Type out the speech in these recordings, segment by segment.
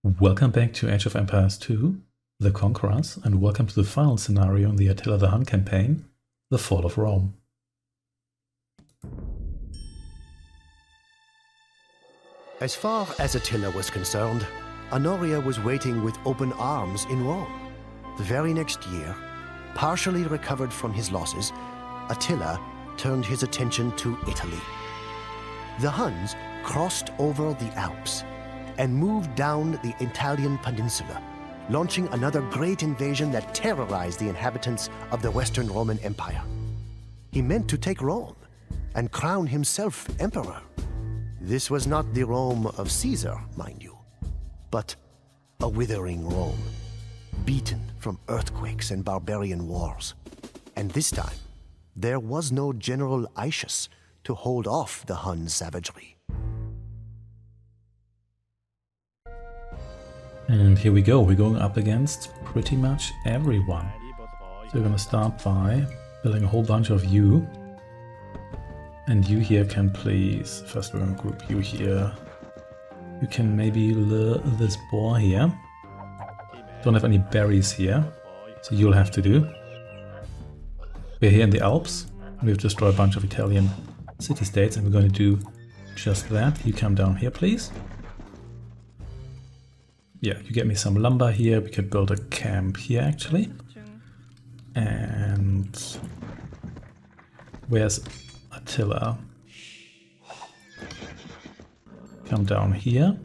Welcome back to Age of Empires 2, The Conquerors, and welcome to the final scenario in the Attila the Hun campaign, The Fall of Rome. As far as Attila was concerned, Honoria was waiting with open arms in Rome. The very next year, partially recovered from his losses, Attila turned his attention to Italy. The Huns crossed over the Alps and moved down the Italian peninsula, launching another great invasion that terrorized the inhabitants of the Western Roman Empire. He meant to take Rome and crown himself emperor. This was not the Rome of Caesar, mind you, but a withering Rome, beaten from earthquakes and barbarian wars. And this time, there was no General Aetius to hold off the Hun savagery. And here we go, we're going up against pretty much everyone. So we're going to start by building a whole bunch of you. And you here can please, first we're going to group you here. You can maybe lure this boar here. Don't have any berries here, so you'll have to do. We're here in the Alps. We've destroyed a bunch of Italian city-states and we're going to do just that. You come down here, please. Yeah, you get me some lumber here. We could build a camp here, actually. And where's Attila? Come down here.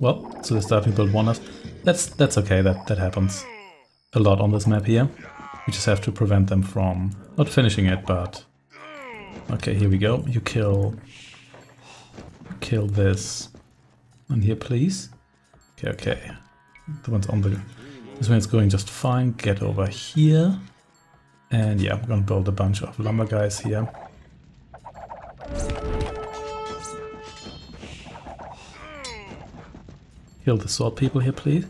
Well, so they're starting to build wonders. That's okay, that happens a lot on this map here. We just have to prevent them from not finishing it, but... Okay, here we go. You kill this. And here, please. Okay. The one's on the... This one's going just fine. Get over here. And yeah, we're gonna build a bunch of lumber guys here. Kill the sword people here, please.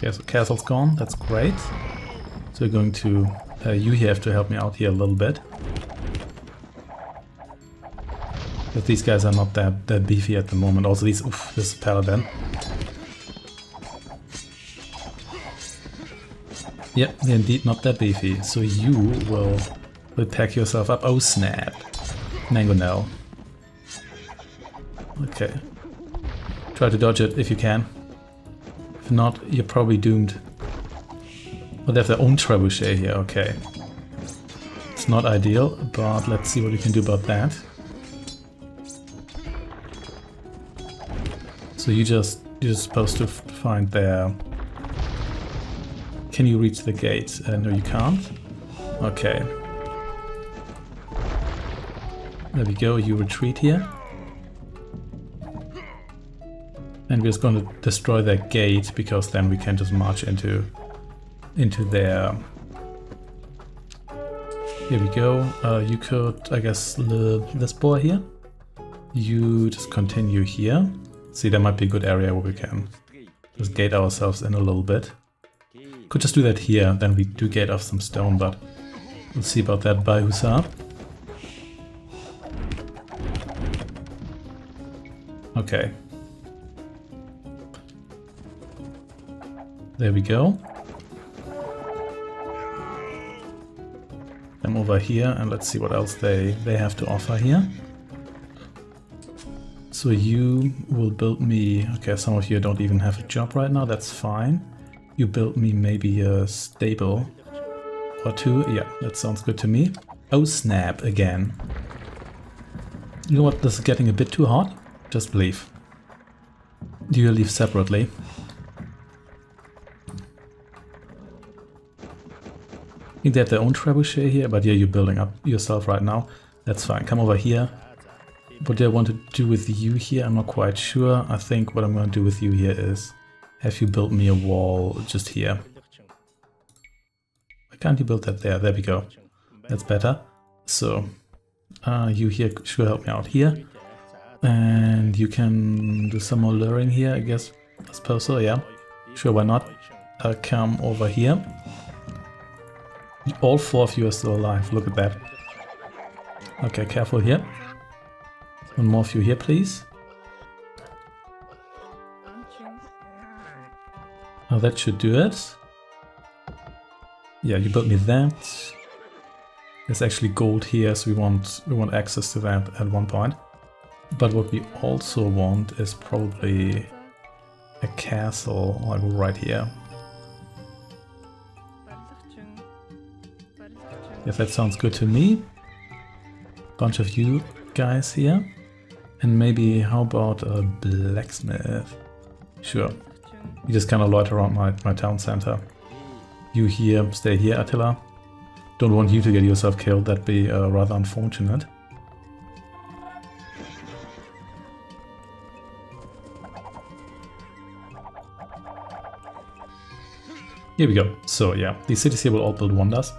Okay, so castle's gone, that's great. So we're going to... you here have to help me out here a little bit. But these guys are not that beefy at the moment. Also these... Oof, this paladin. Yep, they're indeed not that beefy. So you will pack yourself up. Oh snap. Mangonel. Okay. Try to dodge it if you can. If not, you're probably doomed. Oh, they have their own trebuchet here, okay. It's not ideal, but let's see what we can do about that. So you're supposed to find their... Can you reach the gate? No, you can't. Okay. There we go, you retreat here. And we're just going to destroy their gate, because then we can just march into their... Here we go. You could, I guess, this boar here. You just continue here. See, there might be a good area where we can just gate ourselves in a little bit. Could just do that here, then we do gate off some stone, but we'll see about that by Hussar. Okay. There we go. Them over here, and let's see what else they have to offer here. So you will build me... Okay, some of you don't even have a job right now, that's fine. You build me maybe a stable or two. Yeah, that sounds good to me. Oh snap, again. You know what, this is getting a bit too hot? Just leave. Do you leave separately? I think they have their own trebuchet here, but yeah, you're building up yourself right now. That's fine. Come over here. What do I want to do with you here? I'm not quite sure. I think what I'm going to do with you here is have you build me a wall just here. Why can't you build that there? There we go. That's better. So, you here should help me out here. And you can do some more luring here, I guess. I suppose so, yeah. Sure, why not? Come over here. All 4 of you are still alive, look at that. Okay, careful here. One more of you here, please. Oh, that should do it. Yeah, you built me that. There's actually gold here, so we want access to that at one point. But what we also want is probably a castle, like right here. Yes, that sounds good to me. Bunch of you guys here. And maybe, how about a blacksmith? Sure. You just kind of loiter around my town center. You here, stay here, Attila. Don't want you to get yourself killed, that'd be rather unfortunate. Here we go. So yeah, these cities here will all build wonders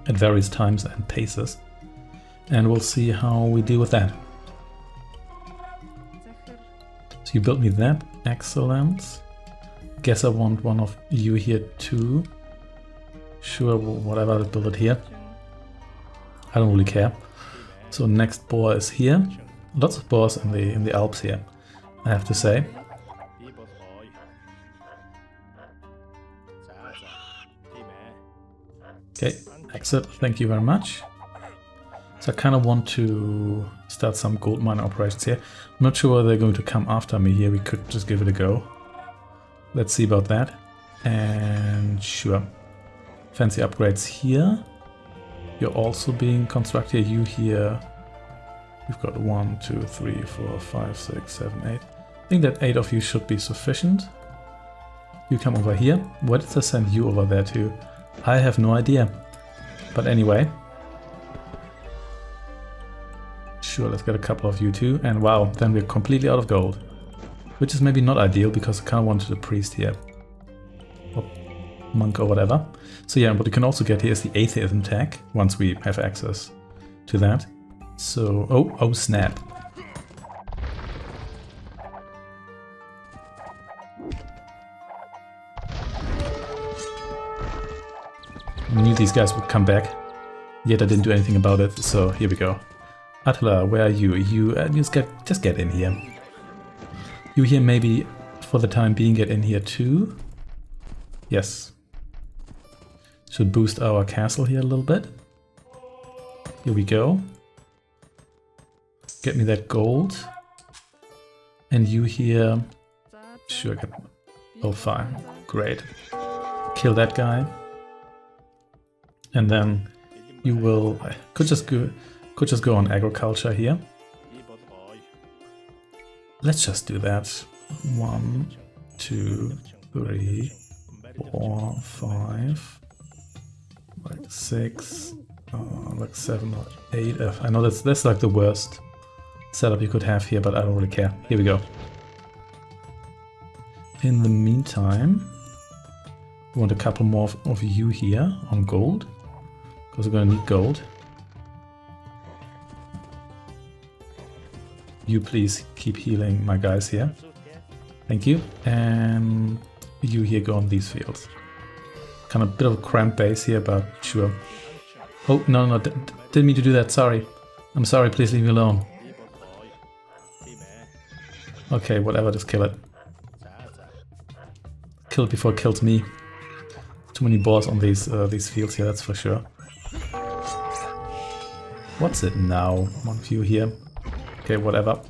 at various times and paces. And we'll see how we deal with that. So you built me that. Excellent. Guess I want one of you here too. Sure, whatever, let's build it here. I don't really care. So next boar is here. Lots of boars in the Alps here, I have to say. Okay, exit, thank you very much. So I kind of want to start some gold mining operations here. I'm not sure whether they're going to come after me here, we could just give it a go. Let's see about that. And sure. Fancy upgrades here. You're also being constructed. You here. We've got 1, 2, 3, 4, 5, 6, 7, 8. I think that 8 of you should be sufficient. You come over here. Where did I send you over there to? I have no idea. But anyway. Sure, let's get a couple of you too. And wow, then we're completely out of gold. Which is maybe not ideal because I kind of wanted a priest here. Or monk or whatever. So yeah, what you can also get here is the Atheism tag once we have access to that. So, oh snap. I knew these guys would come back, yet I didn't do anything about it, so here we go. Attila, where are you? You just get in here. You here maybe for the time being get in here too. Yes. Should boost our castle here a little bit. Here we go. Get me that gold. And you here. Sure, get. Oh, fine. Great. Kill that guy. And then you will. Could just go on agriculture here. Let's just do that. 1, 2, 3, 4, 5, like 6, like 7 or 8. I know that's like the worst setup you could have here, but I don't really care. Here we go. In the meantime, we want a couple more of you here on gold, because we're gonna need gold. You please keep healing my guys here. Thank you. And you here go on these fields. Kind of a bit of a cramped base here, but sure. Oh, no, didn't mean to do that, sorry. I'm sorry, please leave me alone. Okay, whatever, just kill it. Kill it before it kills me. Too many boars on these fields here, that's for sure. What's it now? One view here. Okay, whatever.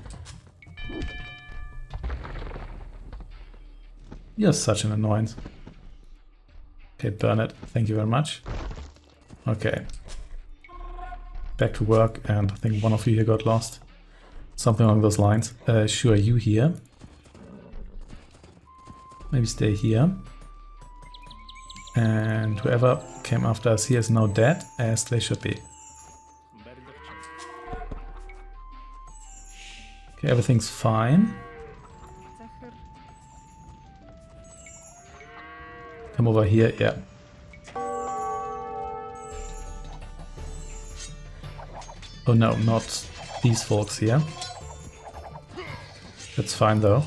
You're such an annoyance. Okay, burn it. Thank you very much. Okay. Back to work, and I think one of you here got lost. Something along those lines. Sure, you here. Maybe stay here. And whoever came after us here is now dead, as they should be. Okay, everything's fine. Come over here, yeah. Oh no, not these folks here. That's fine though.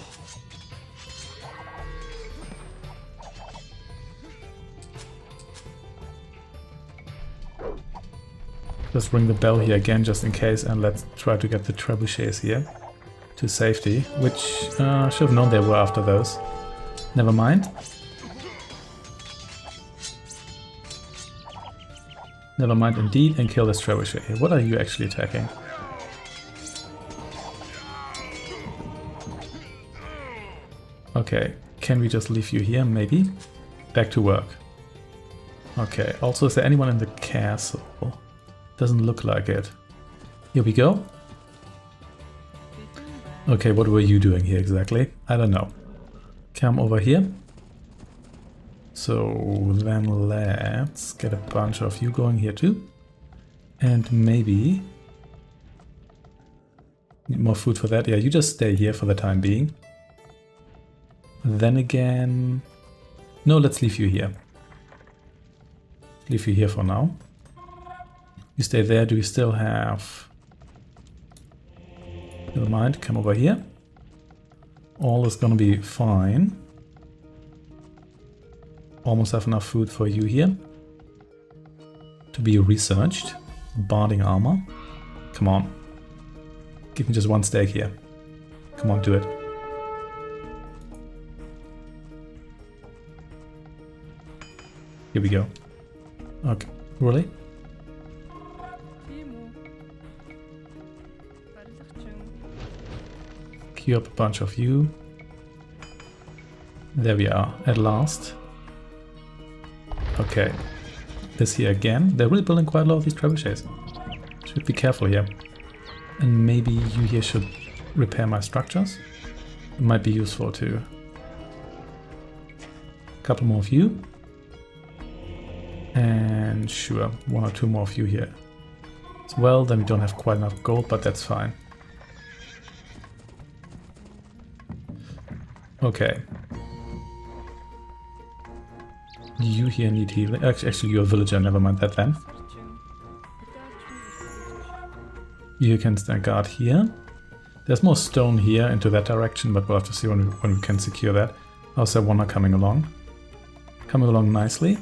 Just ring the bell here again just in case, and let's try to get the trebuchets here to safety, which should have known they were after those. Never mind. Never mind indeed, and kill this trebuchet. What are you actually attacking? Okay, can we just leave you here, maybe? Back to work. Okay, also is there anyone in the castle? Doesn't look like it. Here we go. Okay, what were you doing here exactly? I don't know. Come over here. So then let's get a bunch of you going here too. And maybe... need more food for that. Yeah, you just stay here for the time being. Then again... no, let's leave you here. Leave you here for now. You stay there. Do we still have... never mind, come over here. All is gonna be fine. Almost have enough food for you here. To be researched. Barding armor. Come on. Give me just one steak here. Come on, do it. Here we go. Okay, really? Queue up a bunch of you. There we are, at last. Okay. This here again. They're really building quite a lot of these trebuchets. Should be careful here. And maybe you here should repair my structures. It might be useful too. A couple more of you. And sure, one or two more of you here as well. Then we don't have quite enough gold, but that's fine. Okay. You here need healing. Actually, you're a villager, never mind that then. You can stand guard here. There's more stone here into that direction, but we'll have to see when we can secure that. How's that one coming along? Coming along nicely.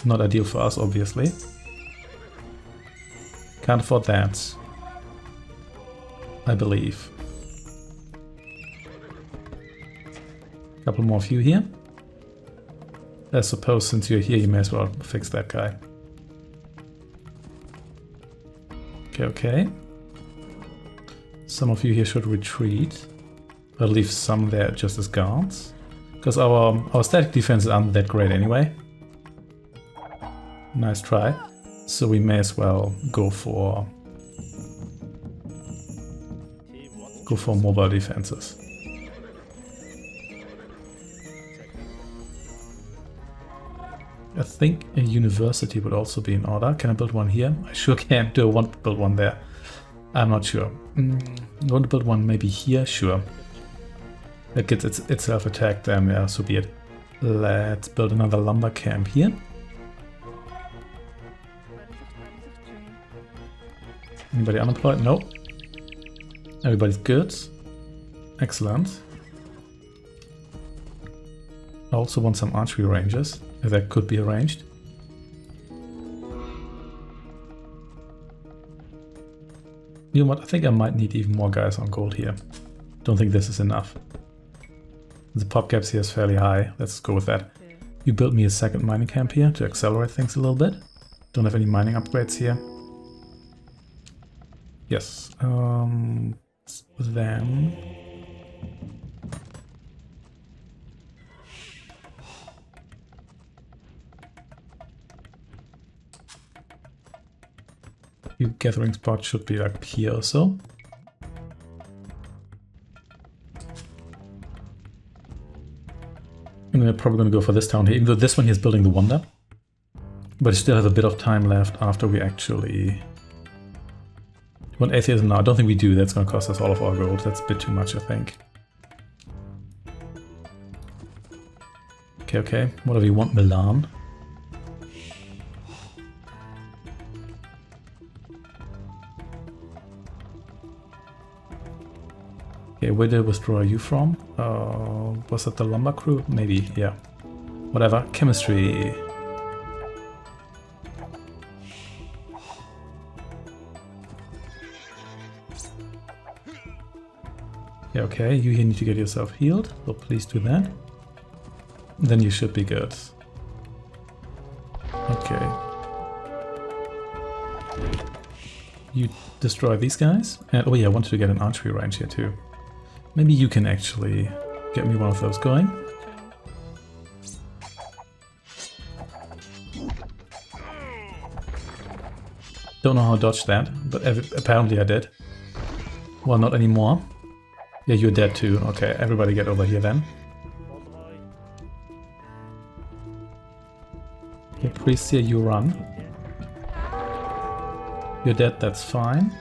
Not ideal for us, obviously. Can't afford that, I believe. Couple more of you here. I suppose since you're here, you may as well fix that guy. Okay, okay. Some of you here should retreat. I'll leave some there just as guards. Because our static defenses aren't that great anyway. Nice try. So we may as well go for mobile defenses. I think a university would also be in order. Can I build one here? I sure can. Do I want to build one there? I'm not sure. I want to build one maybe here? Sure. That gets itself attacked, then yeah, so be it. Let's build another lumber camp here. Anybody unemployed? No. Everybody's good. Excellent. I also want some archery ranges, if that could be arranged. You know what, I think I might need even more guys on gold here. Don't think this is enough. The pop caps here is fairly high, let's go with that. You build me a second mining camp here to accelerate things a little bit. Don't have any mining upgrades here. Yes, then... your gathering spot should be like here or so. And we're probably going to go for this town here, even though this one here is building the wonder. But it still has a bit of time left after we actually... want atheism now? I don't think we do. That's going to cost us all of our gold. That's a bit too much, I think. Okay, okay. Whatever you want, Milan. Okay, where did I withdraw you from? Was that the lumber crew? Maybe, yeah. Whatever. Chemistry. Okay, you here need to get yourself healed, so please do that. Then you should be good. Okay. You destroy these guys. And oh yeah, I wanted to get an archery range here too. Maybe you can actually get me one of those going. Don't know how to dodge that, but apparently I did. Well, not anymore. Yeah, you're dead too. Okay, everybody get over here then. Okay, priest here, you run. You're dead, that's fine.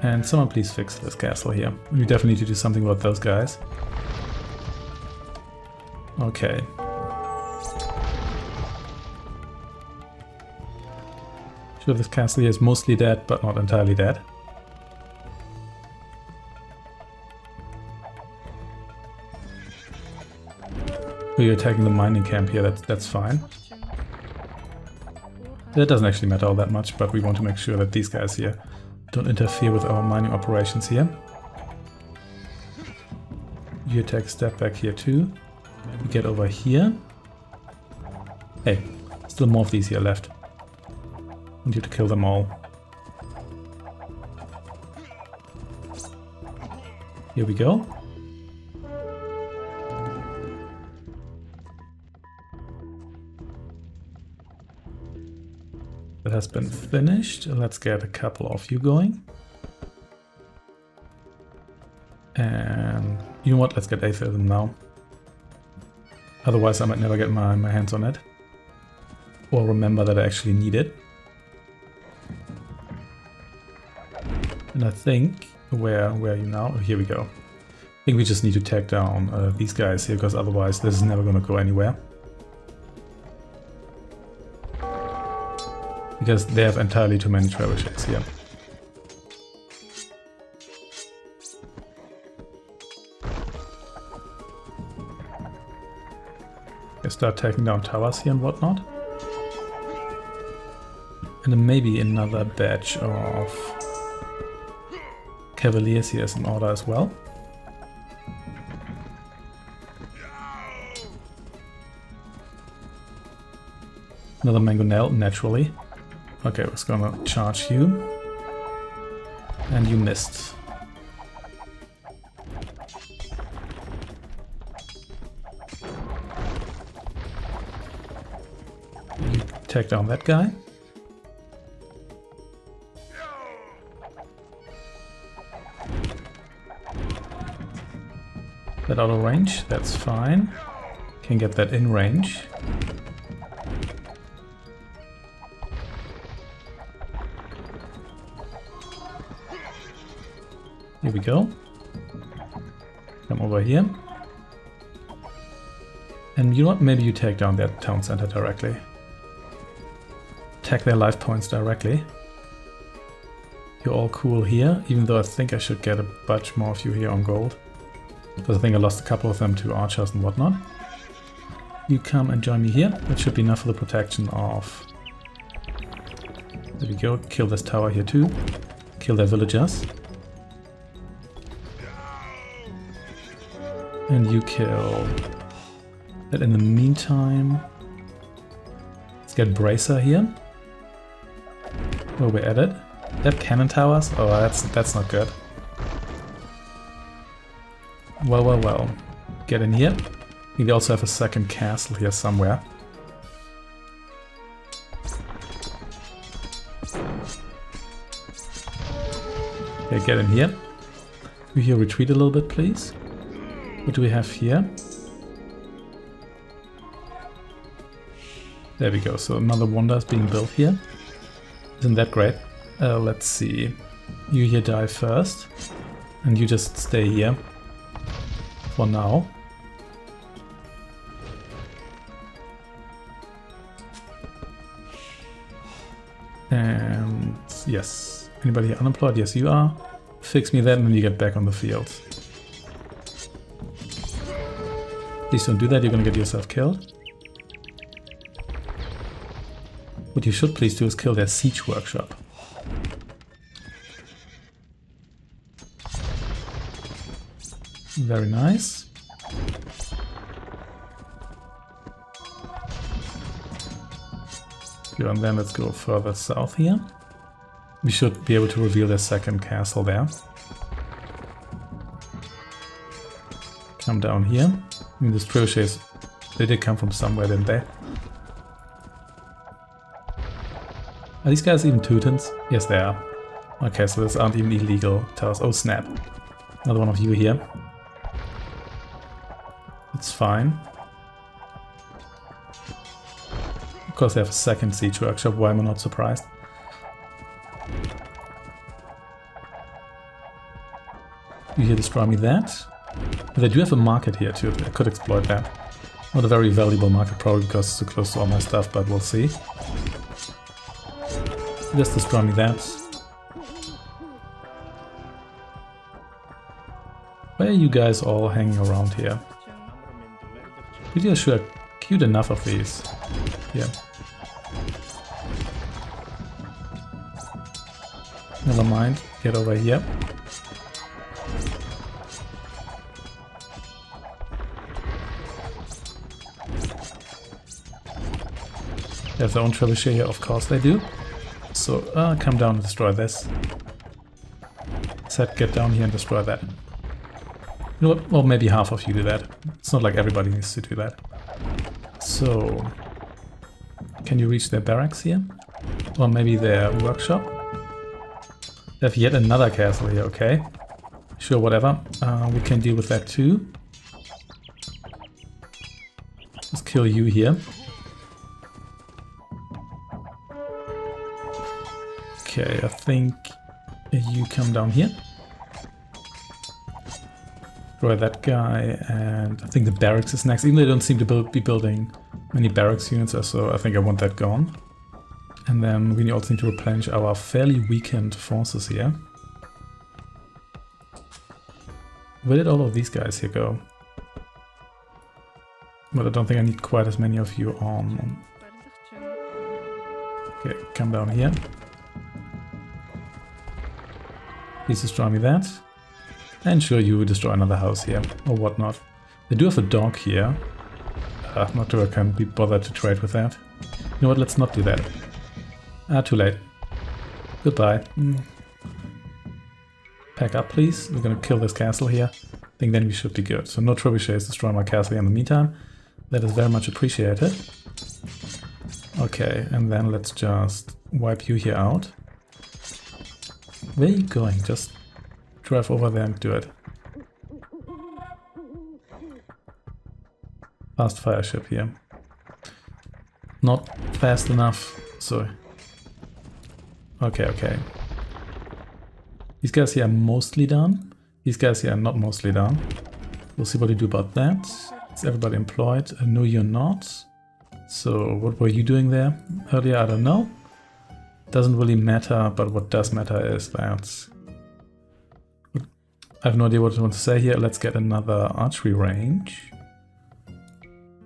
And someone please fix this castle here. We definitely need to do something about those guys. Okay. Sure, this castle here is mostly dead, but not entirely dead. So you're attacking the mining camp here, that's fine. That doesn't actually matter all that much, but we want to make sure that these guys here don't interfere with our mining operations here. You take a step back here too. You get over here. Hey, still more of these here left. I need you to kill them all. Here we go. That has been finished. Let's get a couple of you going. And you know what? Let's get Atheism now. Otherwise I might never get my hands on it. Or remember that I actually need it. And I think, where are you now? Oh, here we go. I think we just need to take down these guys here, because otherwise this is never going to go anywhere. Because they have entirely too many trebuchets here. I start taking down towers here and whatnot. And then maybe another batch of Cavaliers here is in order as well. Another mangonel, naturally. Okay, I was gonna charge you. And you missed. You take down that guy. That out of range, that's fine. Can get that in range. Here we go. Come over here. And you know what? Maybe you take down that town center directly. Attack their life points directly. You're all cool here, even though I think I should get a bunch more of you here on gold. Because I think I lost a couple of them to archers and whatnot. You come and join me here. That should be enough for the protection of... There we go. Kill this tower here too. Kill their villagers. And you kill that in the meantime. Let's get Bracer here. Where we're at it. They have cannon towers? Oh, that's not good. Well. Get in here. We also have a second castle here somewhere. Okay, get in here. We here retreat a little bit, please. What do we have here? There we go. So another wonder is being built here. Isn't that great? Let's see. You here die first. And you just stay here. For now. And yes. Anybody here unemployed? Yes, you are. Fix me that and then you get back on the field. Please don't do that, you're gonna get yourself killed. What you should please do is kill their siege workshop. Very nice. Good, and then let's go further south here. We should be able to reveal the second castle there. Come down here. I mean, these trebuchets, they did come from somewhere, didn't they? Are these guys even Teutons? Yes, they are. Okay, so these aren't even illegal towers. Oh, snap. Another one of you here. It's fine. Of course, they have a second siege workshop. Why am I not surprised? You here destroy me that. But they do have a market here too. I could exploit that. Not a very valuable market, probably because it's too close to all my stuff, but we'll see. Just destroy me that. Why are you guys all hanging around here? Pretty sure cute enough of these. Yeah. Never mind. Get over here. They have their own trebuchet here, of course they do. So, come down and destroy this. Said get down here and destroy that. You know what? Well, maybe half of you do that. It's not like everybody needs to do that. So, can you reach their barracks here? Or maybe their workshop? They have yet another castle here, okay. Sure, whatever. We can deal with that too. Let's kill you here. Okay, I think you come down here. Destroy that guy, and I think the barracks is next. Even though they don't seem to be building many barracks units, so I think I want that gone. And then we also need to replenish our fairly weakened forces here. Where did all of these guys here go? But I don't think I need quite as many of you on. Okay, come down here. Please destroy me that. And sure, you destroy another house here, or whatnot. They do have a dog here. Not sure I can be bothered to trade with that. You know what, let's not do that. Too late. Goodbye. Pack up, please. We're gonna kill this castle here. I think then we should be good. So no trebuchets destroy my castle here in the meantime. That is very much appreciated. Okay, and then let's just wipe you here out. Where are you going? Just drive over there and do it. Fast fire ship here. Not fast enough. Sorry. Okay. These guys here are mostly done. These guys here are not mostly done. We'll see what we do about that. Is everybody employed? No, you're not. So what were you doing there earlier? I don't know. Doesn't really matter, but what does matter is that I have no idea what I want to say here. Let's get another archery range.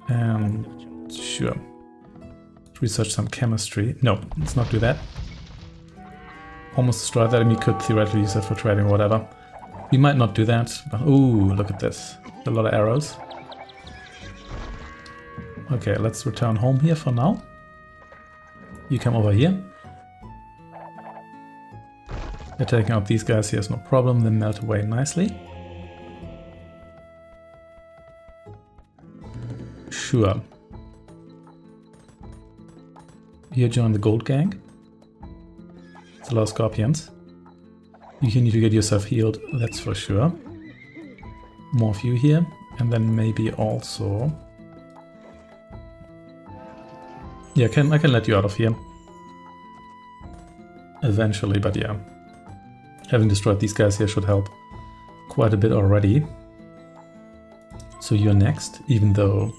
And sure. Research some chemistry. No, let's not do that. Almost destroy that, and we could theoretically use it for trading or whatever. We might not do that, but ooh, look at this. A lot of arrows. Okay, let's return home here for now. You come over here. They're taking out these guys here is no problem, they melt away nicely. Sure. Here join the gold gang. It's a lot of scorpions. You need to get yourself healed, that's for sure. More of you here, and then maybe also... Yeah, I can let you out of here. Eventually, but yeah. Having destroyed these guys here should help quite a bit already. So you're next, even though...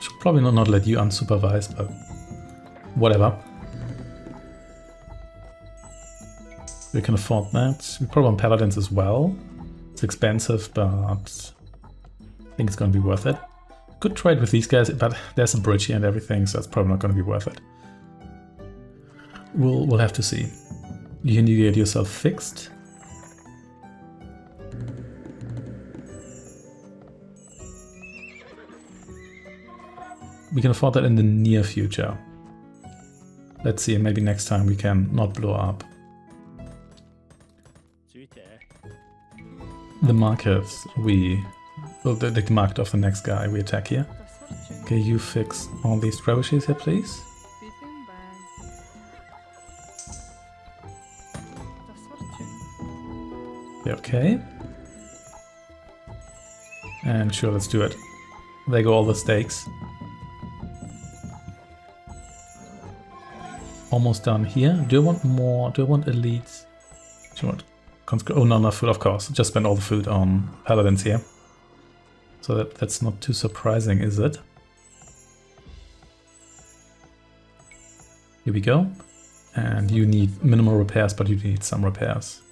Should probably not let you unsupervised, but whatever. We can afford that. We probably want paladins as well. It's expensive, but I think it's going to be worth it. Good trade with these guys, but there's a bridge here and everything, so it's probably not going to be worth it. We'll have to see. You need to get yourself fixed. We can afford that in the near future. Let's see, maybe next time we can not blow up. The markets well, the market of the next guy we attack here. Okay, you fix all these trebuchets here, please. Okay. And sure, let's do it. There go all the stakes. Almost done here. Do I want more? Do I want elites? Do you want oh no, not food, of course. Just spend all the food on paladins here. So that's not too surprising, is it? Here we go. And you need minimal repairs, but you need some repairs.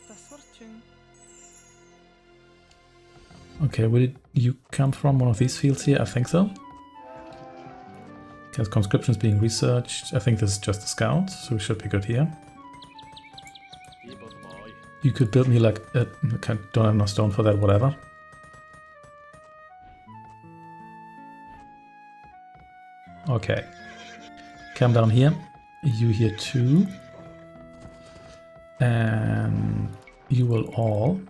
Okay, where did you come from? One of these fields here? I think so. Okay, conscriptions being researched. I think this is just a scout, so we should be good here. You could build me like a... Okay, don't have enough stone for that, whatever. Okay. Come down here. You here too. And you will all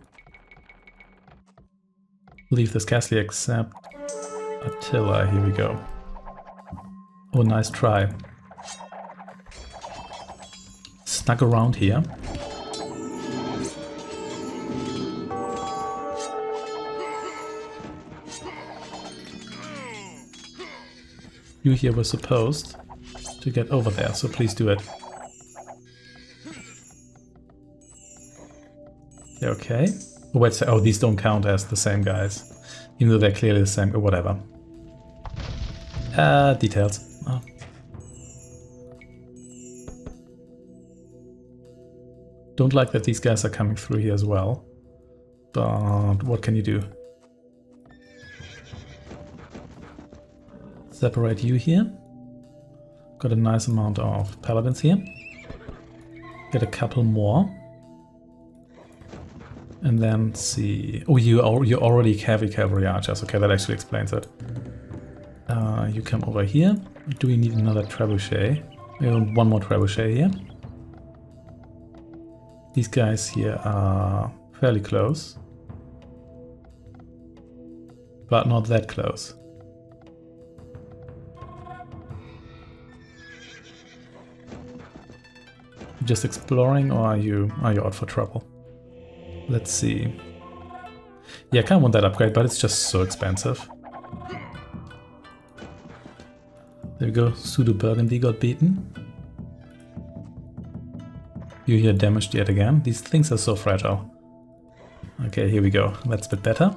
leave this castle except Attila. Here we go. Oh, nice try. Snuck around here. You here were supposed to get over there, so please do it. Okay. Oh, wait, oh, these don't count as the same guys. Even though they're clearly the same, or whatever. Details. Oh. Don't like that these guys are coming through here as well. But what can you do? Separate you here. Got a nice amount of paladins here. Get a couple more. And then see... Oh, you already heavy cavalry archers. Okay, that actually explains it. You come over here. Do we need another trebuchet? One more trebuchet here. These guys here are fairly close. But not that close. Just exploring, or are you out for trouble? Let's see. Yeah, I kind of want that upgrade, but it's just so expensive. There we go. Pseudo Burgundy got beaten. You here damaged yet again. These things are so fragile. Okay, here we go. That's a bit better.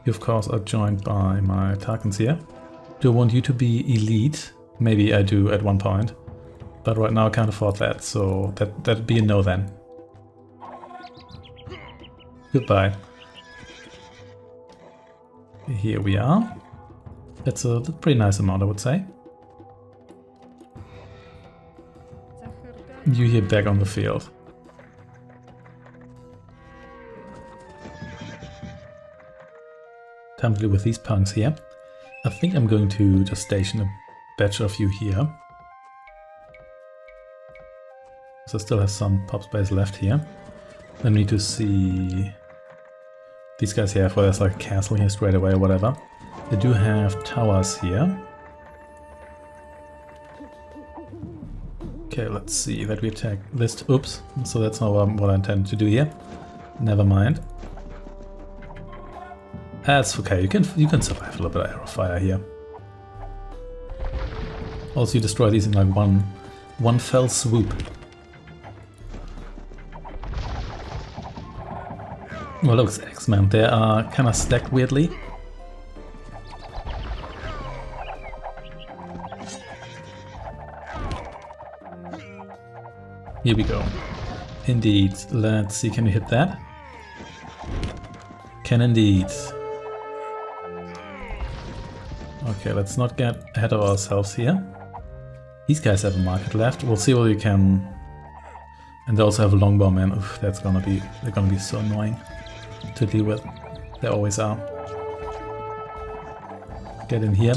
You of course are joined by my Tarkans here. Do I want you to be elite? Maybe I do at one point. But right now I can't afford that, so that'd be a no then. Goodbye. Here we are. That's a pretty nice amount, I would say. You here back on the field. Time to deal with these punks here. I think I'm going to just station a batch of you here. So I still have some pop space left here. Then we need to see these guys here, for there's like a castle here straight away or whatever. They do have towers here. Okay, let's see that we attack this. Oops, so that's not what I intended to do here. Never mind. That's okay. You can survive a little bit of arrow fire here. Also, you destroy these in like one fell swoop. Well, looks X-Men. They are kind of stacked weirdly. Here we go. Indeed. Let's see, can we hit that? Can indeed. Okay, let's not get ahead of ourselves here. These guys have a market left. We'll see what we can... And they also have a longbowman. Oof, they're gonna be so annoying to deal with. They always are. Get in here.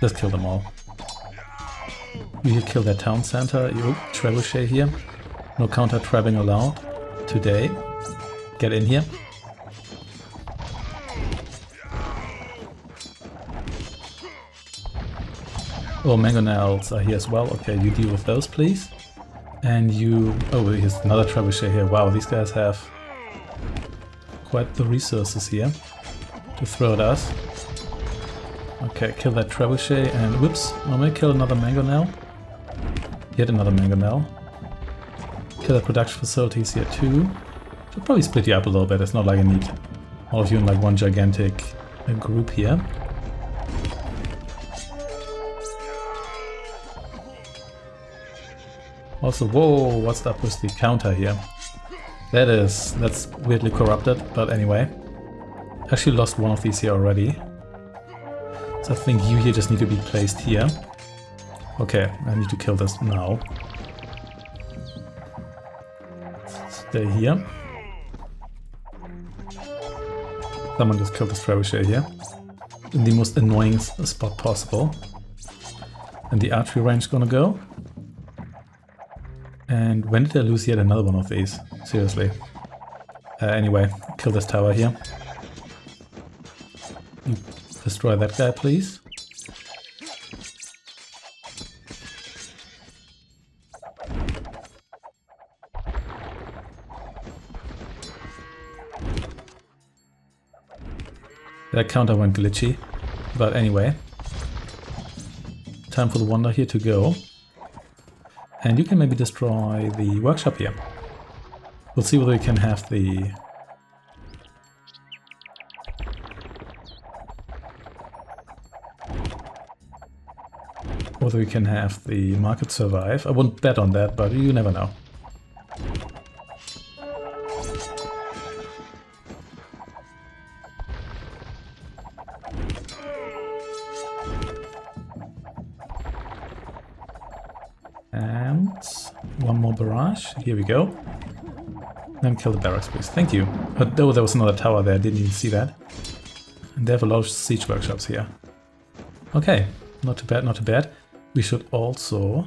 Just kill them all. You kill that town center. You trebuchet here. No counter-trapping allowed today. Get in here. Oh, mangonels are here as well. Okay, you deal with those, please. And you... Oh, here's another trebuchet here. Wow, these guys have quite the resources here to throw at us. Okay, kill that trebuchet and whoops, I'm gonna kill another mangonel. Yet another mangonel. Kill the production facilities here too. Should probably split you up a little bit. It's not like I need all of you in like one gigantic group here. Also, whoa, what's up with the counter here? That's weirdly corrupted, but anyway. Actually lost one of these here already. So I think you here just need to be placed here. Okay, I need to kill this now. Stay here. Someone just killed this trebuchet here. In the most annoying spot possible. And the archery range is gonna go. And when did I lose yet another one of these? Seriously. Anyway, kill this tower here. You destroy that guy, please. That counter went glitchy. But anyway. Time for the wonder here to go. And you can maybe destroy the workshop here. We'll see whether we can have the... whether we can have the market survive. I wouldn't bet on that, but you never know. And one more barrage. Here we go. Then kill the barracks, please. Thank you. But oh, there was another tower there. I didn't even see that. And they have a lot of siege workshops here. Okay, not too bad, not too bad. We should also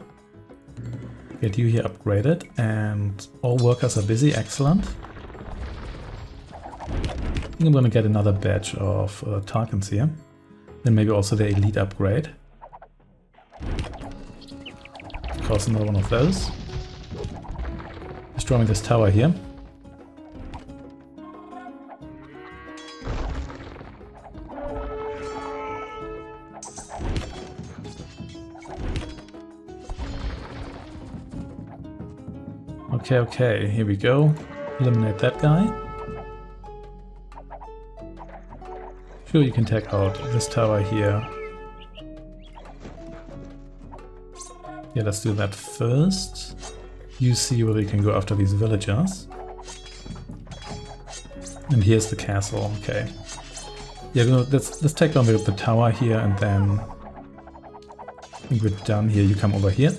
get you here upgraded. And all workers are busy. Excellent. I think I'm going to get another batch of Tarkans here. Then maybe also the elite upgrade. Cause another one of those. Destroying this tower here. Okay, okay, here we go. Eliminate that guy. Sure, you can take out this tower here. Yeah, let's do that first. You see whether you can go after these villagers. And here's the castle, okay. Yeah, let's take down the tower here and then... I think we're done here. You come over here.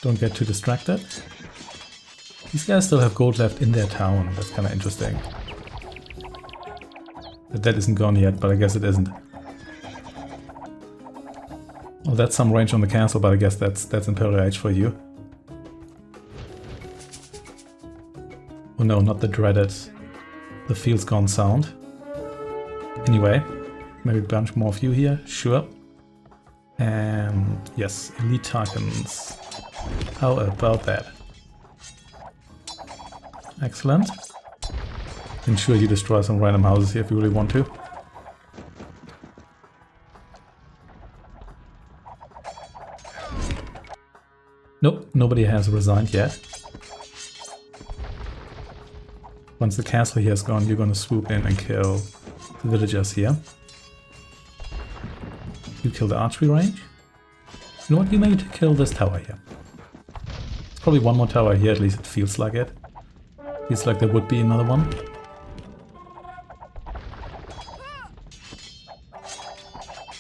Don't get too distracted. These guys still have gold left in their town. That's kind of interesting. That isn't gone yet, but I guess it isn't. Well, that's some range on the castle, but I guess that's Imperial Age for you. Oh no, not the dreaded. The field's gone sound. Anyway, maybe a bunch more of you here, sure. And yes, elite Tarkans. How about that? Excellent. Ensure you destroy some random houses here if you really want to. Nope, nobody has resigned yet. Once the castle here is gone, you're going to swoop in and kill the villagers here. You kill the archery range. You know what, you maybe kill this tower here. There's probably one more tower here, at least it feels like it. Feels like there would be another one.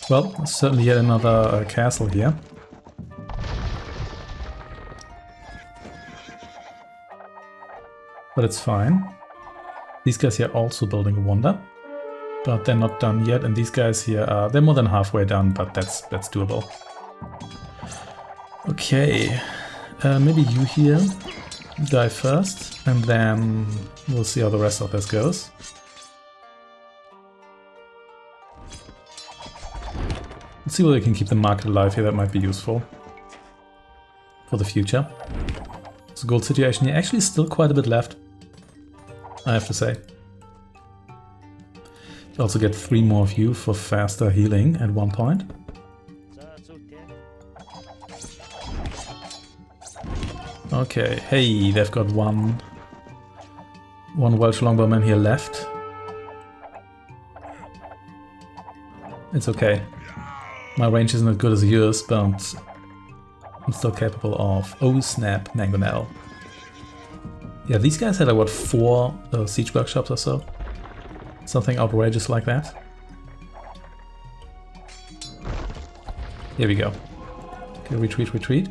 Well, certainly yet another castle here. But it's fine. These guys here are also building a wonder. but they're not done yet. And these guys here are, they're more than halfway done, but that's doable. Okay, maybe you here die first, and then we'll see how the rest of this goes. Let's see whether we can keep the market alive here. That might be useful for the future. So gold situation here, actually still quite a bit left, I have to say. You also get 3 more of you for faster healing at one point. Okay, hey, they've got one Welsh longbowman here left. It's okay. My range isn't as good as yours, but I'm still capable of... Oh snap, mangonel. Yeah, these guys had like, what, 4 siege workshops or so? Something outrageous like that. Here we go. Okay, retreat, retreat.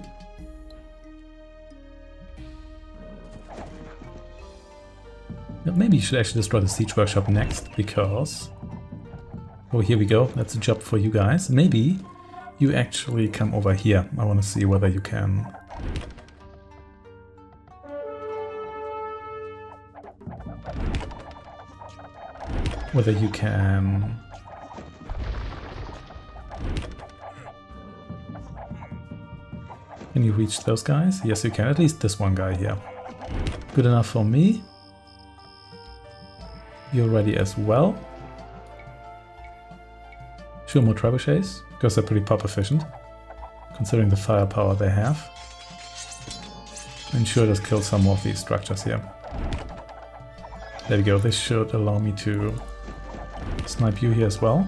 Maybe you should actually destroy the siege workshop next, because... Oh, here we go. That's a job for you guys. Maybe you actually come over here. I want to see whether you can... Whether you can... Can you reach those guys? Yes, you can. At least this one guy here. Good enough for me. You're ready as well. Sure, more trebuchets, because they're pretty pop efficient, considering the firepower they have. And sure, just kill some more of these structures here. There we go, this should allow me to snipe you here as well.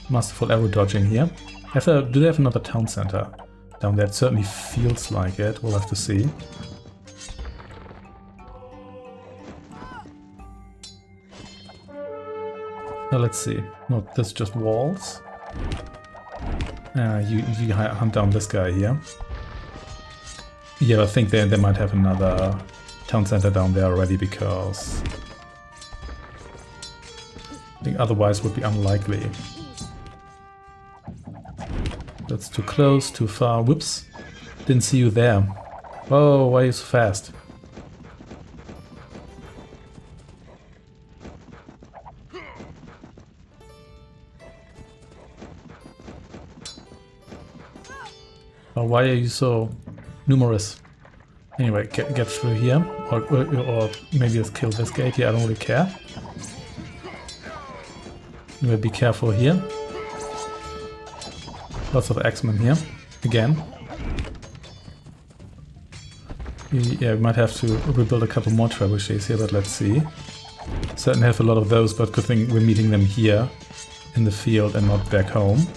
Masterful arrow dodging here. Do they have another town center down there? It certainly feels like it, we'll have to see. Now let's see. No, that's just walls. You hunt down this guy here. Yeah, I think they might have another town center down there already, because I think otherwise would be unlikely. That's too close, too far. Whoops. Didn't see you there. Whoa, why are you so fast? Why are you so numerous? Anyway, get through here, or maybe just kill this gate here, I don't really care. Anyway, be careful here. Lots of axemen here, again. Yeah, we might have to rebuild a couple more trebuchets here, but let's see. Certainly have a lot of those, but good thing we're meeting them here in the field and not back home.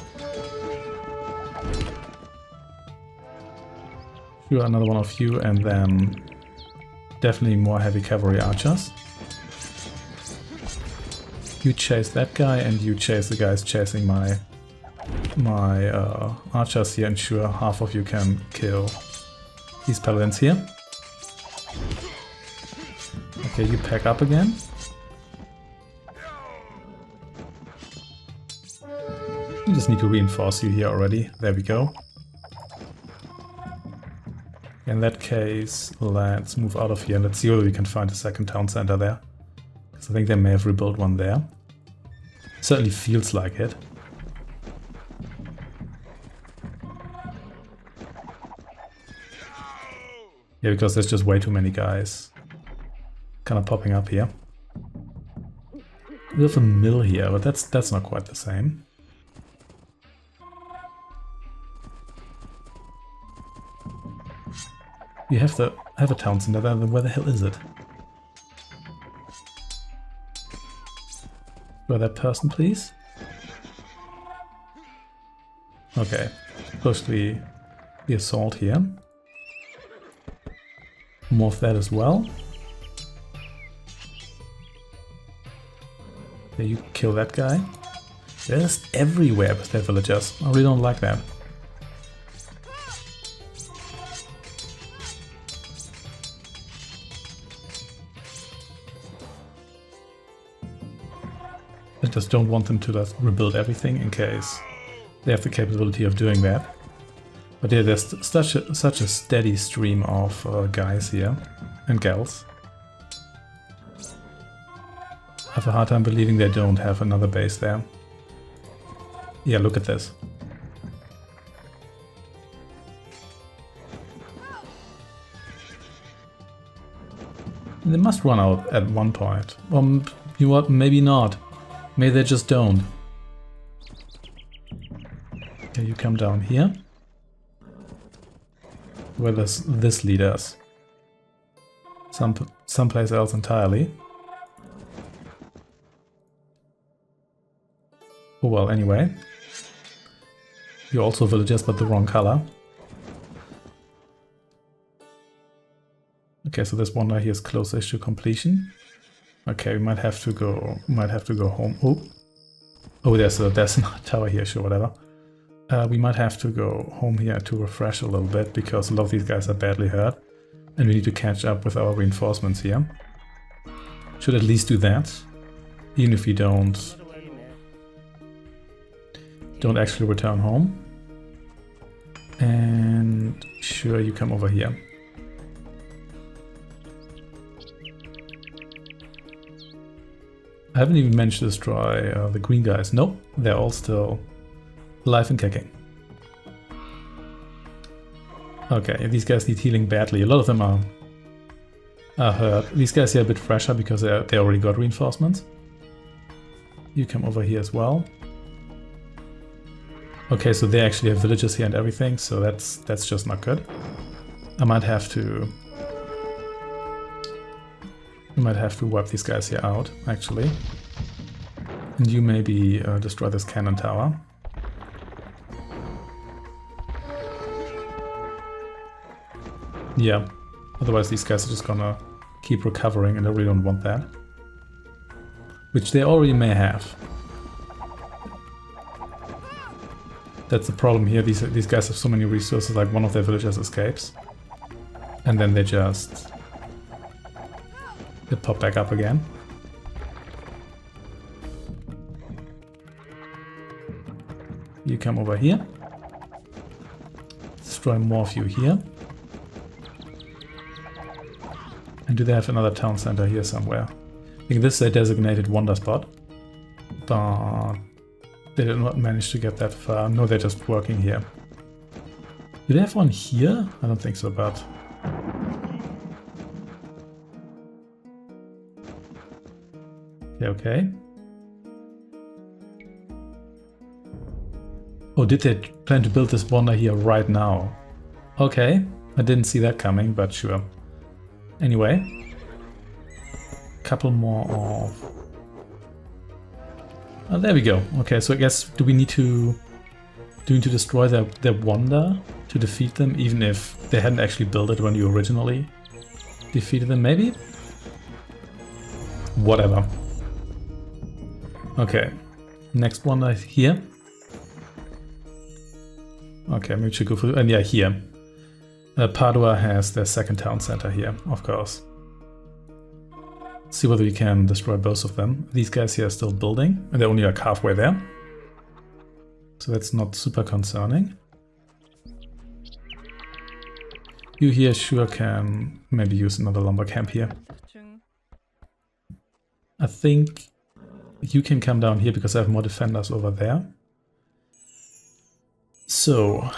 Sure, another one of you, and then definitely more heavy cavalry archers. You chase that guy, and you chase the guys chasing my archers here, and sure, half of you can kill these paladins here. Okay, you pack up again. We just need to reinforce you here already. There we go. In that case, let's move out of here and let's see whether we can find a second town center there. Because I think they may have rebuilt one there. Certainly feels like it. Yeah, because there's just way too many guys kind of popping up here. We have a mill here, but that's not quite the same. You have a town center there, then where the hell is it? Where that person, please? Okay, push the assault here. More of that as well. Yeah, you kill that guy. They're just everywhere with their villagers. I really don't like that. I just don't want them to just rebuild everything in case they have the capability of doing that. But yeah, there's such a steady stream of guys here and gals. I have a hard time believing they don't have another base there. Yeah, look at this. They must run out at one point. You know what? Maybe not. Maybe they just don't. Okay, you come down here. Where does this lead us? Someplace else entirely. Oh well, anyway. You're also villagers, but the wrong color. Okay, so this wonder here is close-ish to completion. Okay, we might have to go home. Oh, there's a tower here, sure, whatever. We might have to go home here to refresh a little bit because a lot of these guys are badly hurt, and we need to catch up with our reinforcements here. Should at least do that, even if we don't actually return home. And sure, you come over here. I haven't even managed to destroy the green guys. Nope, they're all still alive and kicking. Okay, these guys need healing badly. A lot of them are hurt. These guys here are a bit fresher because they already got reinforcements. You come over here as well. Okay, so they actually have villages here and everything, so that's just not good. I might have to wipe these guys here out, actually. And you maybe destroy this cannon tower. Yeah, otherwise these guys are just gonna keep recovering and I really don't want that. Which they already may have. That's the problem here, these guys have so many resources, like one of their villagers escapes. And then they pop back up again. You come over here. Destroy more of you here. And do they have another town center here somewhere? I think this is a designated wonder spot. But they did not manage to get that far. No, they're just working here. Do they have one here? I don't think so, but... Okay. Oh, did they plan to build this wonder here right now? Okay, I didn't see that coming, but sure. Anyway, couple more of... Oh, there we go. Okay, so I guess do we need to destroy their wonder to defeat them, even if they hadn't actually built it when you originally defeated them? Maybe? Whatever. Okay, next wonder here. Okay, maybe we should go for... And yeah, here. Padua has their second town center here, of course. See whether we can destroy both of them. These guys here are still building, and they're only like halfway there. So that's not super concerning. You here sure can maybe use another lumber camp here. I think you can come down here because I have more defenders over there. So...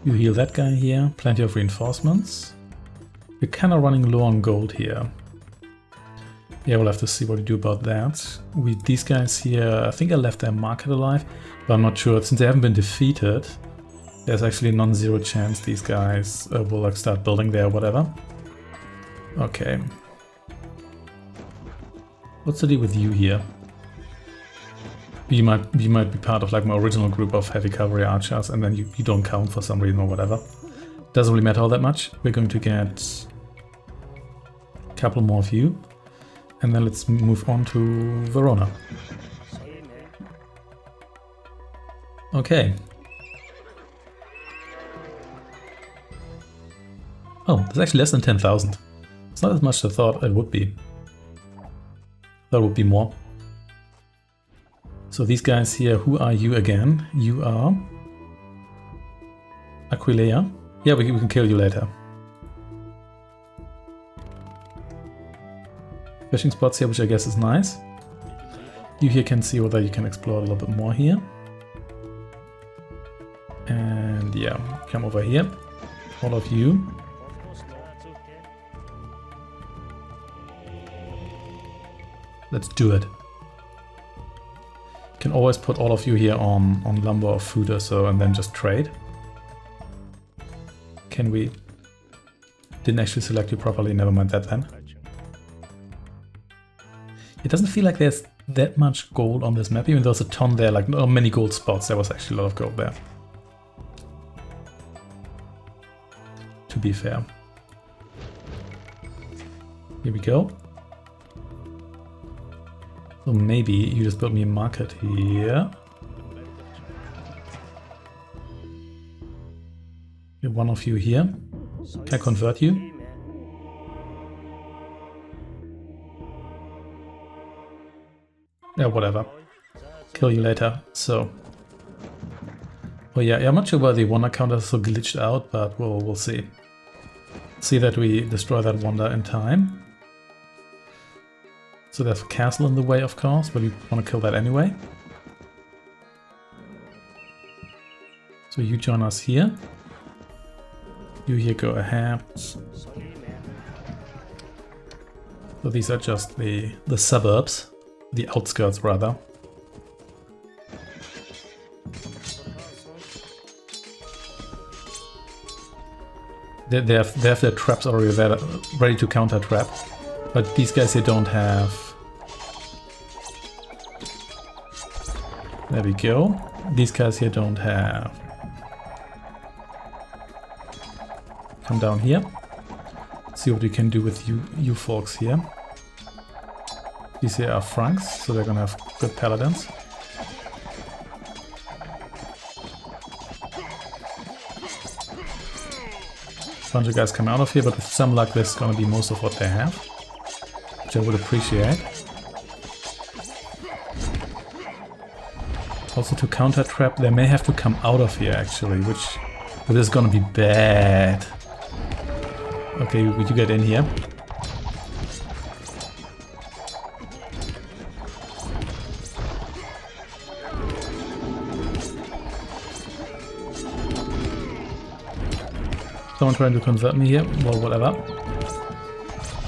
You heal that guy here, plenty of reinforcements. We're kind of running low on gold here. Yeah, we'll have to see what we do about that. These guys here, I think I left their market alive, but I'm not sure. Since they haven't been defeated, there's actually a non-zero chance these guys will like start building there or whatever. Okay. What's the deal with you here? You might be part of like my original group of heavy cavalry archers, and then you don't count for some reason or whatever. Doesn't really matter all that much. We're going to get a couple more of you, and then let's move on to Verona. Okay. Oh, there's actually less than 10,000. It's not as much as I thought it would be. That would be more. So these guys here, who are you again? You are Aquileia. Yeah, we can kill you later. Fishing spots here, which I guess is nice. You here can see whether you can explore a little bit more here. And yeah, come over here. All of you. Let's do it. Can always put all of you here on lumber or food or so and then just trade. Can we? Didn't actually select you properly, never mind that then. It doesn't feel like there's that much gold on this map, even though there's a ton there, like not many gold spots, there was actually a lot of gold there. To be fair. Here we go. So maybe you just build me a market here. Get one of you here. Can I convert you? Yeah, whatever. Kill you later. So. Oh yeah, I'm not sure why the wonder counter is so glitched out, but we'll see. See that we destroy that wonder in time. So there's a castle in the way, of course, but we want to kill that anyway. So you join us here. You here go ahead. So these are just the suburbs, the outskirts rather. They have their traps already there, ready to counter trap. But these guys here don't have. There we go. These guys here don't have. Come down here. See what we can do with you folks here. These here are Franks, so they're gonna have good paladins. Bunch of guys come out of here, but with some luck this is gonna be most of what they have. Which I would appreciate. Also to counter trap, they may have to come out of here actually, which is gonna be bad. Okay, you get in here. Someone trying to convert me here, well whatever.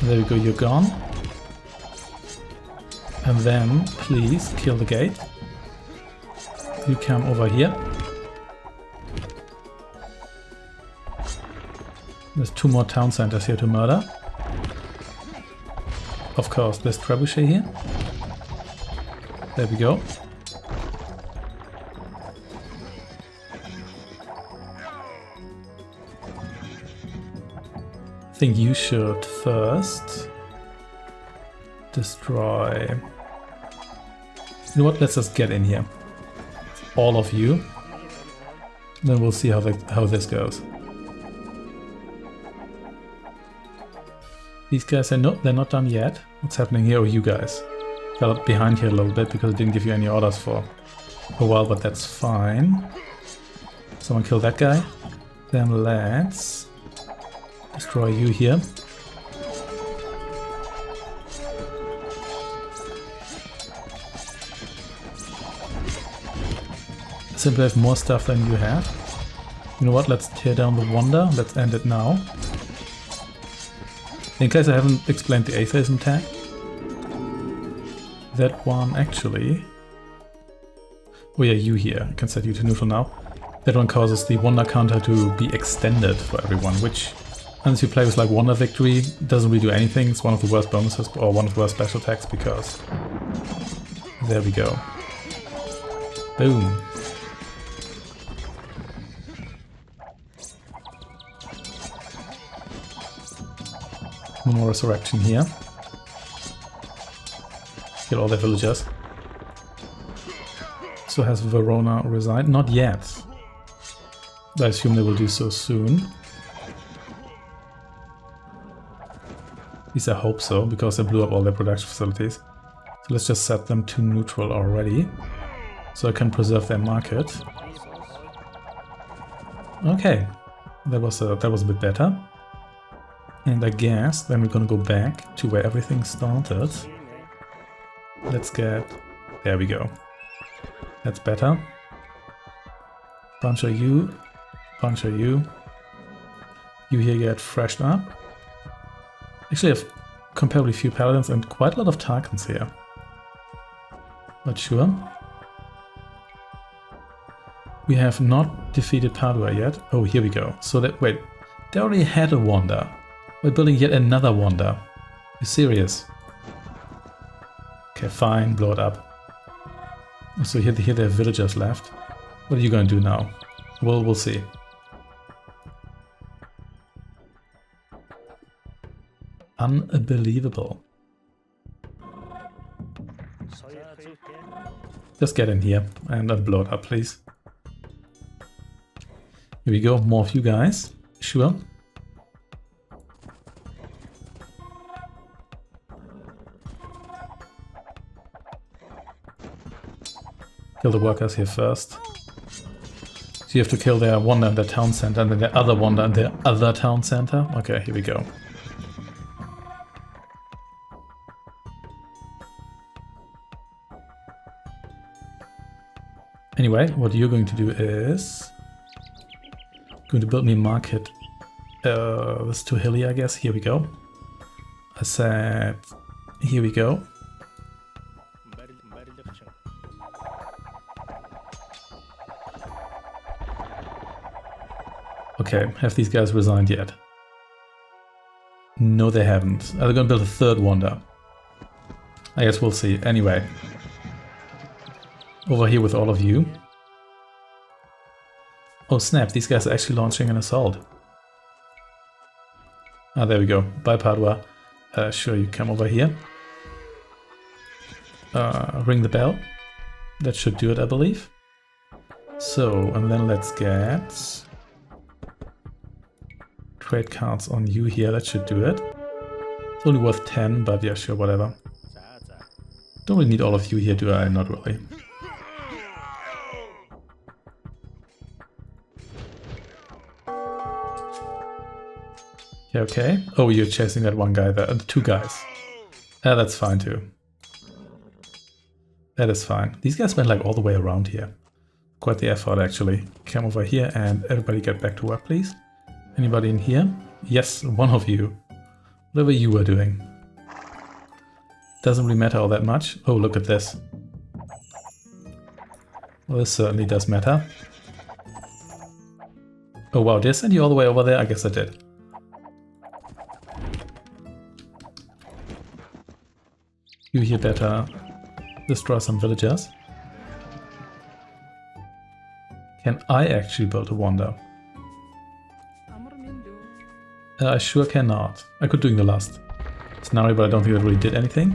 There we go, you're gone. And then, please, kill the gate. You come over here. There's 2 more town centers here to murder. Of course, there's trebuchet here. There we go. I think you should first destroy. You know what? Let's just get in here. All of you. Then we'll see how this goes. These guys are they're not done yet. What's happening here? Oh, you guys fell up behind here a little bit because I didn't give you any orders for a while, but that's fine. Someone kill that guy. Then let's destroy you here. Simply have more stuff than you have. You know what? Let's tear down the wonder. Let's end it now. In case I haven't explained the Atheism tag, that one actually. Oh yeah, you here. I can set you to neutral now. That one causes the wonder counter to be extended for everyone, which, unless you play with like Wonder Victory, doesn't really do anything. It's one of the worst bonuses or one of the worst special attacks because. There we go. Boom. One more resurrection here. Kill all their villagers. So has Verona resigned? Not yet. I assume they will do so soon. At least I hope so, because they blew up all their production facilities. So let's just set them to neutral already, so I can preserve their market. Okay, that was a bit better. And I guess then we're gonna go back to where everything started. Let's get... there we go. That's better. Bunch of you. Bunch of you. You here get freshed up. Actually I have comparably few paladins and quite a lot of Tarkans here. But sure. We have not defeated Padua yet. Oh, here we go. So that... wait. They already had a wonder. We're building yet another wonder. You serious? Okay, fine. Blow it up. So here there are villagers left. What are you going to do now? Well, we'll see. Unbelievable. Just get in here and blow it up, please. Here we go. More of you guys. Sure. Kill the workers here first. So you have to kill their wonder in the town center and then their other wonder in their other town center. Okay, here we go. Anyway, what you're going to do is... going to build me a market. This is too hilly, I guess. Here we go. I said... here we go. Okay, have these guys resigned yet? No, they haven't. Are they going to build a third wonder? I guess we'll see. Anyway. Over here with all of you. Oh snap, these guys are actually launching an assault. Ah, there we go. Bye, Padua. Sure, you come over here. Ring the bell. That should do it, I believe. So, and then let's get... trade cards on you here, that should do it. It's only worth 10, but yeah, sure, whatever. Don't really need all of you here, do I? Not really. Yeah, okay. Oh, you're chasing that one guy there. Two guys. That's fine too. That is fine. These guys went like all the way around here. Quite the effort actually. Come over here and everybody get back to work, please. Anybody in here? Yes, one of you. Whatever you were doing. Doesn't really matter all that much. Oh, look at this. Well, this certainly does matter. Oh wow, did I send you all the way over there? I guess I did. You here better destroy some villagers. Can I actually build a wonder? I sure cannot. I could do the last scenario, but I don't think that really did anything.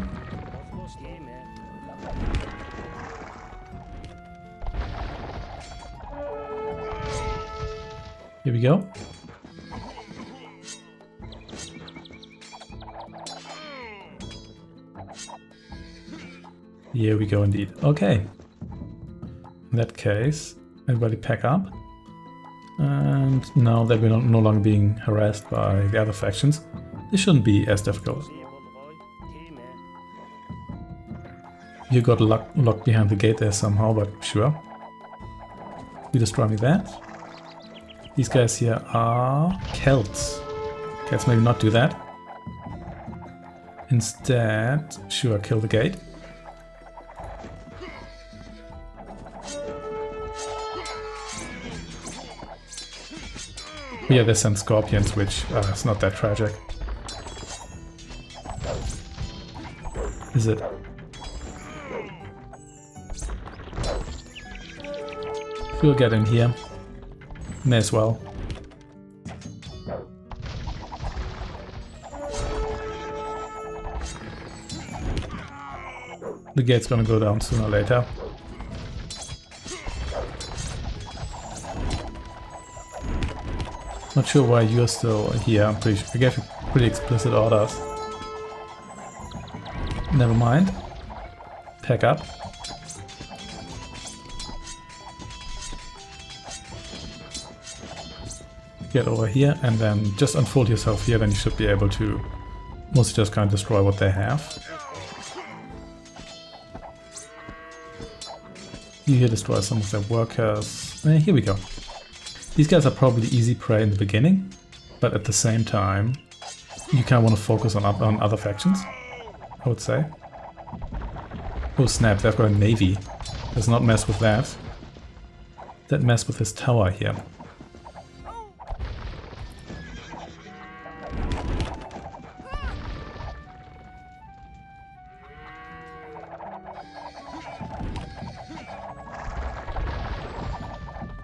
Here we go. Here we go indeed. Okay. In that case, everybody pack up. And now that we're no longer being harassed by the other factions, this shouldn't be as difficult. You got locked behind the gate there somehow, but sure. You destroy me that. These guys here are Celts. Okay, let's maybe not do that. Instead, sure, kill the gate. Yeah, they send scorpions, which it's not that tragic. Is it? We'll get in here. May as well. The gate's gonna go down sooner or later. Not sure why you're still here. I'm pretty sure I gave you pretty explicit orders. Never mind. Pack up. Get over here and then just unfold yourself here, then you should be able to mostly just kind of destroy what they have. You here destroy some of their workers. Here we go. These guys are probably easy prey in the beginning, but at the same time, you kind of want to focus on other factions, I would say. Oh snap, they've got a navy. Let's not mess with that. That mess with this tower here.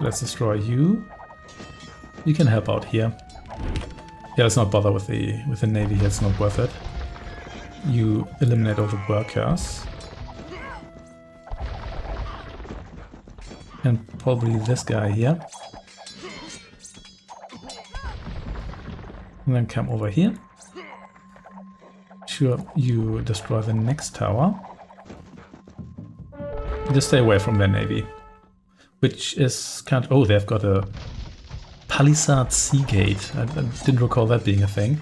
Let's destroy you. You can help out here. Yeah, let's not bother with the navy here, it's not worth it. You eliminate all the workers. And probably this guy here. And then come over here. Sure, you destroy the next tower. Just stay away from their navy. Which is kind of... oh, they've got a palisade sea gate. I didn't recall that being a thing.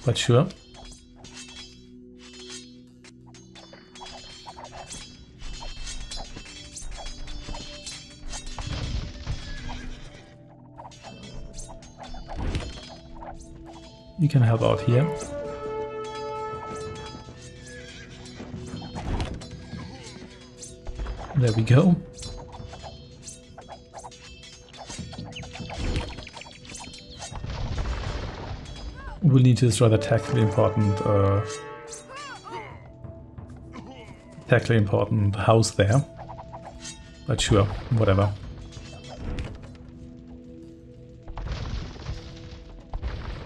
But sure. You can help out here. There we go. We'll need to destroy the tactically important house there. But sure, whatever.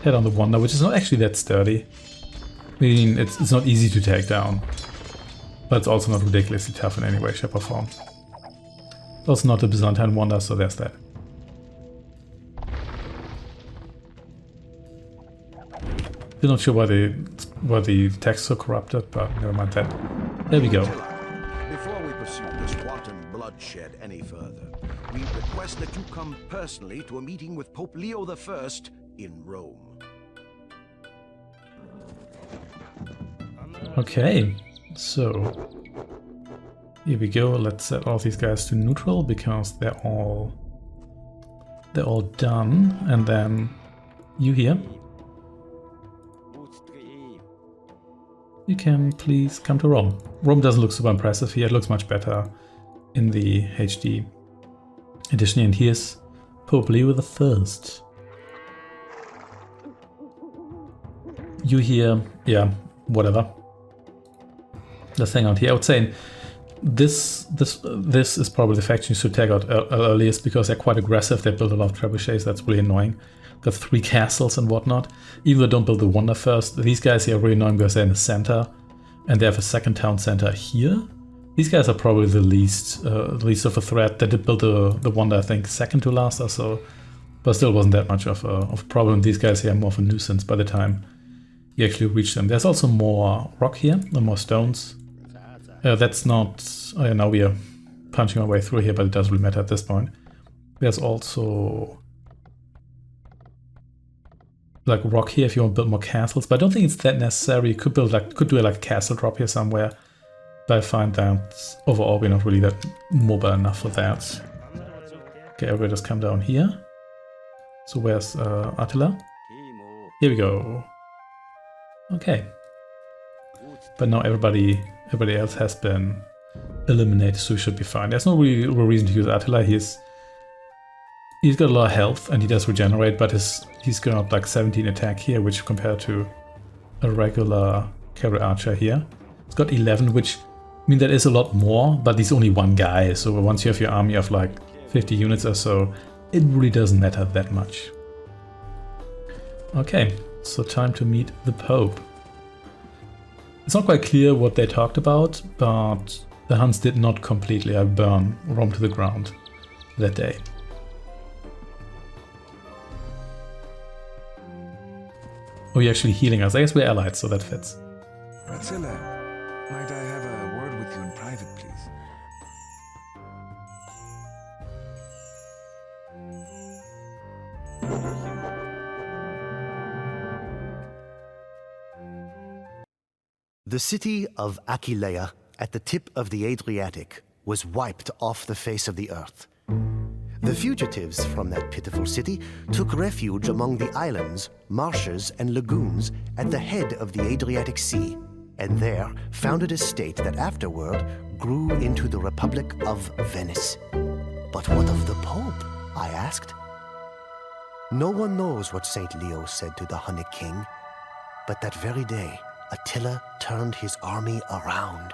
Head on the Wonder, which is not actually that sturdy. I mean, it's not easy to take down. But it's also not ridiculously tough in any way, shape or form. It's also not a Byzantine Wonder, so there's that. Still not sure why the texts are corrupted, but never mind that. There we go. Before we pursue this wanton bloodshed any further, we request that you come personally to a meeting with Pope Leo I in Rome. Okay, so here we go. Let's set all these guys to neutral because they're all done, and then you here. You can please come to Rome. Rome doesn't look super impressive here, it looks much better in the HD edition. And here's Pope Leo I. You here, yeah, whatever. Let's hang out here. I would say this is probably the faction you should take out earliest because they're quite aggressive. They build a lot of trebuchets, that's really annoying. They have 3 castles and whatnot. Even though don't build the Wonder first, these guys here are really annoying because they're in the center. And they have a second town center here. These guys are probably the least of a threat. They did build the Wonder, I think, second to last or so. But still wasn't that much of a problem. These guys here are more of a nuisance by the time you actually reach them. There's also more rock here, and more stones. That's not... oh yeah, now we are punching our way through here, but it doesn't really matter at this point. There's also... like rock here if you want to build more castles, but I don't think it's that necessary. You could do like a castle drop here somewhere, but I find that overall we're not really that mobile enough for that. Okay, everybody just come down here. So where's Attila? Here we go. Okay. But now everybody else has been eliminated, so we should be fine. There's no real reason to use Attila. He's got a lot of health and he does regenerate, but he's got up like 17 attack here, which compared to a regular cavalry archer here, it's got 11, which I mean that is a lot more, but he's only one guy. So once you have your army of like 50 units or so, it really doesn't matter that much. Okay, so time to meet the Pope. It's not quite clear what they talked about, but the Huns did not completely burn Rome to the ground that day. Oh, you're actually healing us. I guess we're allied, so that fits. Attila, might I have a word with you in private, please? The city of Aquileia, at the tip of the Adriatic, was wiped off the face of the earth. The fugitives from that pitiful city took refuge among the islands, marshes, and lagoons at the head of the Adriatic Sea, and there founded a state that afterward grew into the Republic of Venice. But what of the Pope? I asked. No one knows what St. Leo said to the Hunnic king, but that very day, Attila turned his army around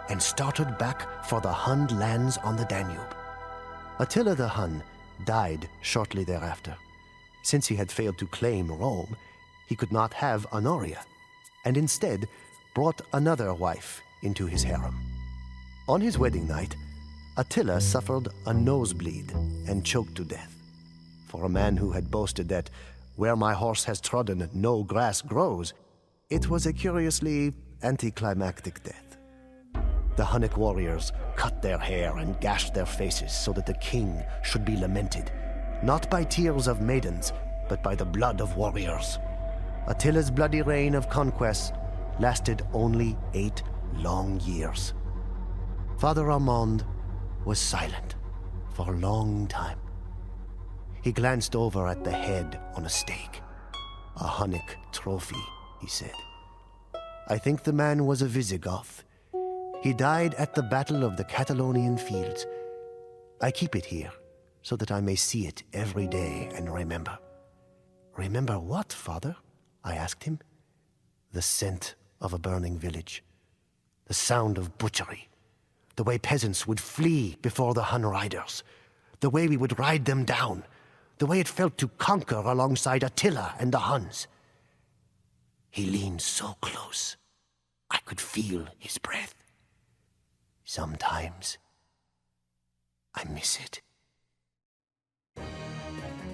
and started back for the Hun lands on the Danube. Attila the Hun died shortly thereafter. Since he had failed to claim Rome, he could not have Honoria, and instead brought another wife into his harem. On his wedding night, Attila suffered a nosebleed and choked to death. For a man who had boasted that, "Where my horse has trodden, no grass grows," it was a curiously anticlimactic death. The Hunnic warriors cut their hair and gashed their faces so that the king should be lamented, not by tears of maidens, but by the blood of warriors. Attila's bloody reign of conquest lasted only 8 long years. Father Armand was silent for a long time. He glanced over at the head on a stake. "A Hunnic trophy," he said. "I think the man was a Visigoth. He died at the Battle of the Catalonian Fields. I keep it here, so that I may see it every day and remember." "Remember what, Father?" I asked him. "The scent of a burning village, the sound of butchery, the way peasants would flee before the Hun riders, the way we would ride them down, the way it felt to conquer alongside Attila and the Huns." He leaned so close, I could feel his breath. Sometimes I miss it.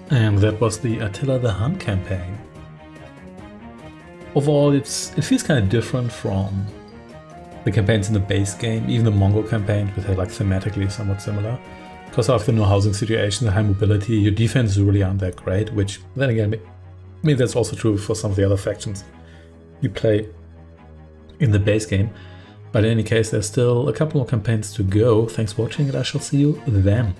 And that was the Attila the Hun campaign. Overall, it feels kind of different from the campaigns in the base game, even the Mongol campaign, which are like thematically somewhat similar. Because of the no housing situation, the high mobility, your defenses really aren't that great, which then again, I mean that's also true for some of the other factions you play in the base game. But in any case, there's still a couple more campaigns to go. Thanks for watching, and I shall see you then.